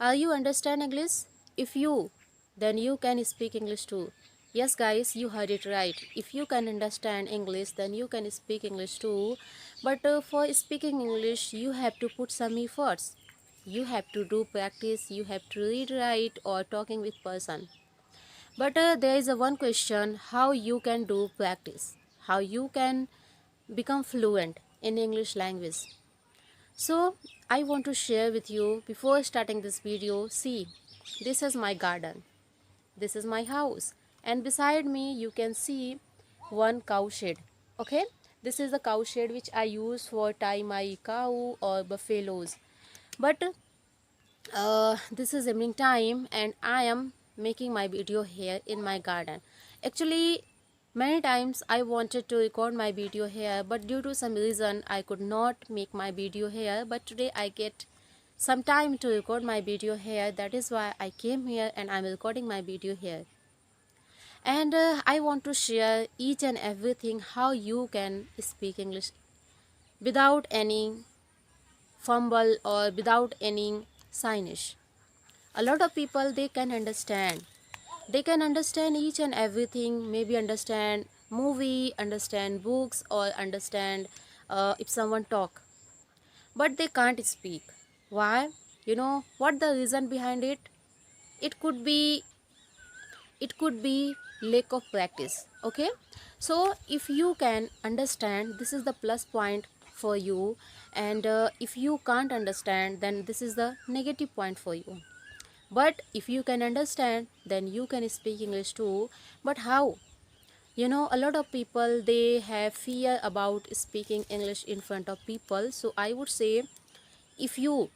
Are you understand English? If you, then you can speak English too. Yes guys, you heard it right. If you can understand English, then you can speak English too. But for speaking English, you have to put some efforts. You have to do practice, you have to read, write or talking with person. But there is a one question, how you can do practice? How you can become fluent in English language? So I want to share with you before starting this video. See, this is my garden, this is my house, and beside me you can see one cow shed. Okay, this is the cow shed which I use for tie my cow or buffaloes. But this is evening time and I am making my video here in my garden. Actually, many times I wanted to record my video here, but due to some reason I could not make my video here. But today I get some time to record my video here. That is why I came here and I'm recording my video here. And I want to share each and everything how you can speak English without any fumble or without any signage. A lot of people, they can understand each and everything, maybe understand movie, understand books or understand if someone talk, but they can't speak. Why? You know what the reason behind it? It could be it could be lack of practice. Okay, so if you can understand, this is the plus point for you, and if you can't understand, then this is the negative point for you. But if you can understand, then you can speak English too. But how? You know, a lot of people, they have fear about speaking English in front of people. So I would say, if you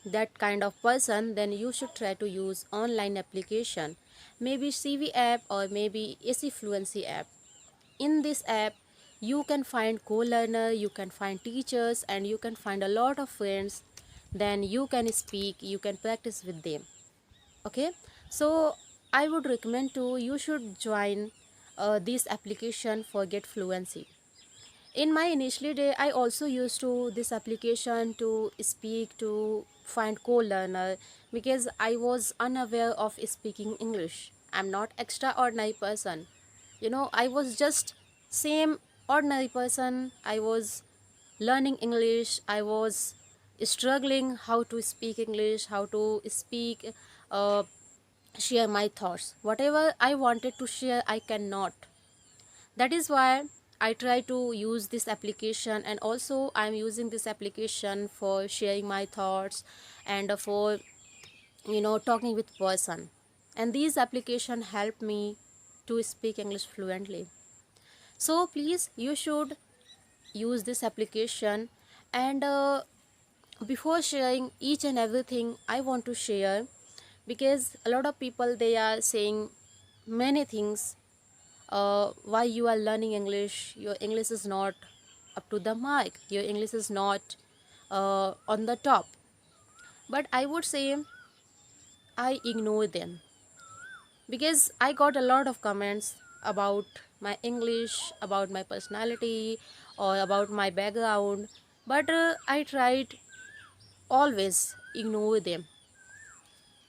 that kind of person, then you should try to use online application, maybe CV app or maybe AC Fluency app. In this app, you can find co-learner, you can find teachers, and you can find a lot of friends. Then you can speak, you can practice with them. Okay, so I would recommend to you should join this application for get fluency. In my initially day, I also used to this application to speak, to find co-learner, because I was unaware of speaking English. I'm not extraordinary person, you know, I was just same ordinary person. I was learning English, I was struggling how to speak English, how to speak, uh, share my thoughts. Whatever I wanted to share, I cannot. That is why I try to use this application, and also I'm using this application for sharing my thoughts and for, you know, talking with person. And these application help me to speak English fluently. So please, you should use this application. And before sharing each and everything, I want to share, because a lot of people, they are saying many things, why you are learning English, your English is not up to the mark, your English is not on the top. But I would say I ignore them, because I got a lot of comments about my English, about my personality or about my background. But I tried always ignore them.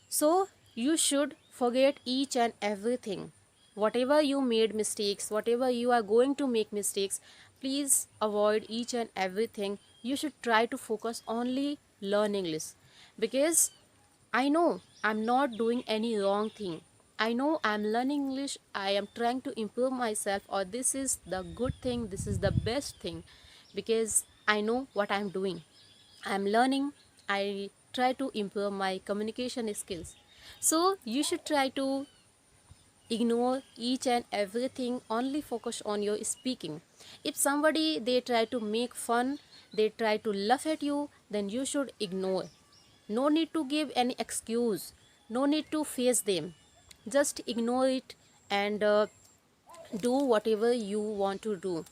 So you should forget each and everything. Whatever you made mistakes, whatever you are going to make mistakes, please avoid each and everything. You should try to focus only learn English, because I know I'm not doing any wrong thing. I know I'm learning English, I am trying to improve myself, or this is the good thing, this is the best thing, because I know what I'm doing. I'm learning, I try to improve my communication skills. So you should try to ignore each and everything, only focus on your speaking. If somebody, they try to make fun, they try to laugh at you, then you should ignore. No need to give any excuse, no need to face them, just ignore it. And do whatever you want to do.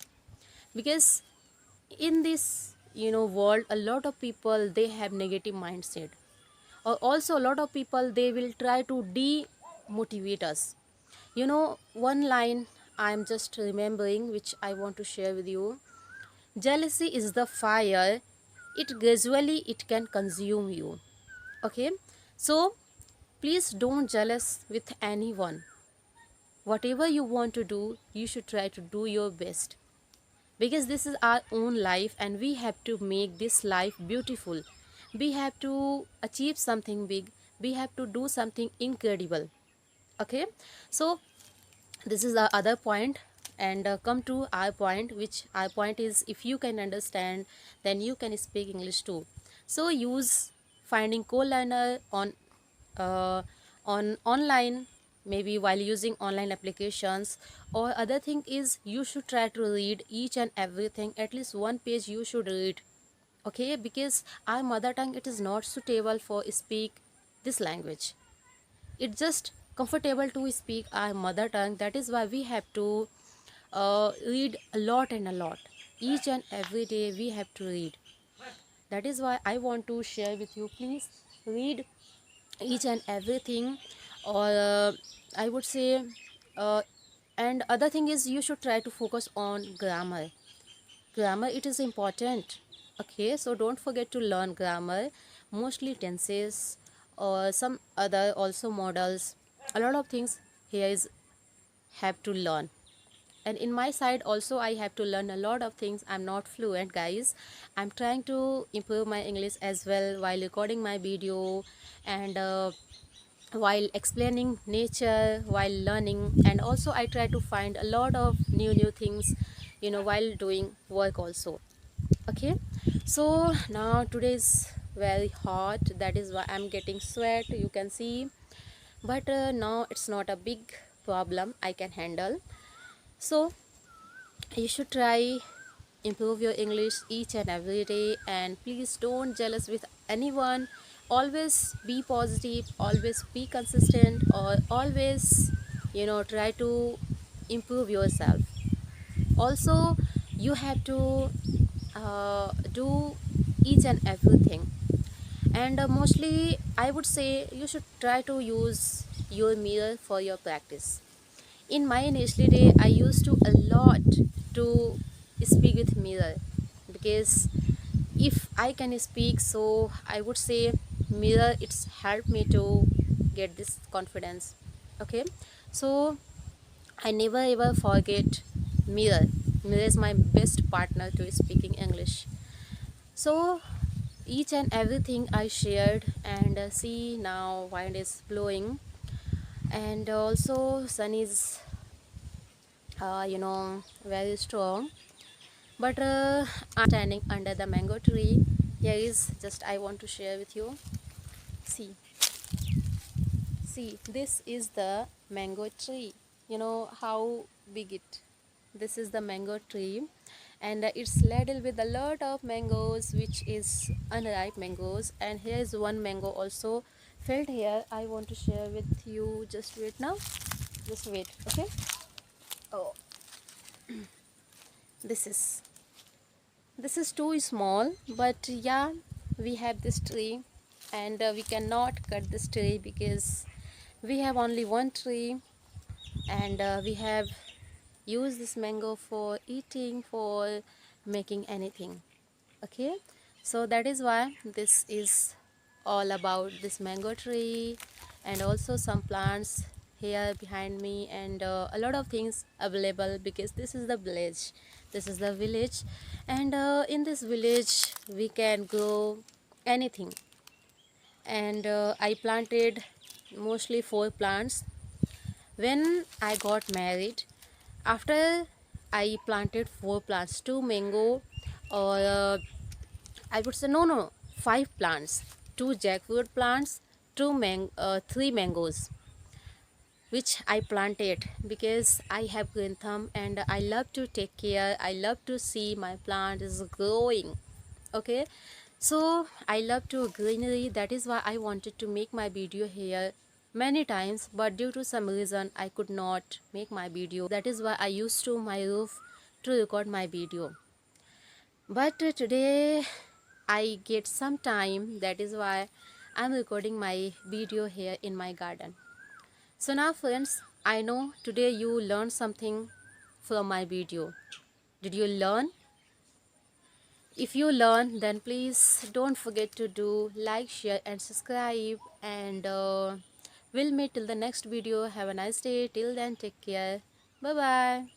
Because in this, you know, world, a lot of people, they have negative mindset, or also a lot of people, they will try to demotivate us. You know, one line I'm just remembering, which I want to share with you: jealousy is the fire, it gradually it can consume you. Okay, So please don't jealous with anyone. Whatever you want to do, you should try to do your best, because this is our own life and we have to make this life beautiful. We have to achieve something big, we have to do something incredible. Okay, so this is the other point. And come to our point, which our point is, if you can understand, then you can speak English too. So use finding co-learner uh, on online, maybe while using online applications. Or other thing is, you should try to read each and everything, at least one page you should read. Okay, because our mother tongue, it is not suitable for speak this language. It's just comfortable to speak our mother tongue. That is why we have to read a lot and a lot. Each and every day we have to read. That is why I want to share with you, please read each and everything. Or I would say, uh, and other thing is, you should try to focus on grammar. It is important. Okay, so don't forget to learn grammar, mostly tenses or some other also models. A lot of things here is have to learn. And in my side also, I have to learn a lot of things. I'm not fluent, guys. I'm trying to improve my English as well while recording my video, and while explaining nature, while learning. And also I try to find a lot of new things, while doing work also. Okay, so now today is very hot, that is why I'm getting sweat, you can see. But now it's not a big problem, I can handle. So you should try improve your English each and every day, and please don't jealous with anyone. Always be positive, always be consistent, or always try to improve yourself. Also, you have to do each and everything. And mostly I would say, you should try to use your mirror for your practice. In my initial day, I used to a lot to speak with mirror, because if I can speak, so I would say mirror, it's helped me to get this confidence. Okay, so I never ever forget mirror. Mirror is my best partner to speaking English. So each and everything I shared. And see, now wind is blowing, and also sun is very strong. But I'm standing under the mango tree. Here is just I want to share with you. See, this is the mango tree. You know how big it. This is the mango tree, and it's laden with a lot of mangoes, which is unripe mangoes. And here is one mango also filled here. I want to share with you. Just wait now. Just wait. Okay. Oh, this is too small, but yeah, we have this tree, and we cannot cut this tree because we have only one tree. And we have used this mango for eating, for making anything. Okay, so that is why this is all about this mango tree. And also some plants here behind me, and a lot of things available, because this is the village. And in this village we can grow anything. And I planted mostly 4 plants when I got married. After I planted 4 plants, 2 mango, or I would say, no, 5 plants, 2 jackfruit plants, 3 mangoes, which I planted, because I have green thumb and I love to take care. I love to see my plant is growing. Okay, so I love to greenery. That is why I wanted to make my video here many times, but due to some reason I could not make my video. That is why I used to my roof to record my video. But today I get some time, that is why I'm recording my video here in my garden. So now friends, I know today you learned something from my video. Did you learn? If you learn, then please don't forget to do like, share and subscribe. and we'll meet till the next video. Have a nice day. Till then, take care. Bye bye.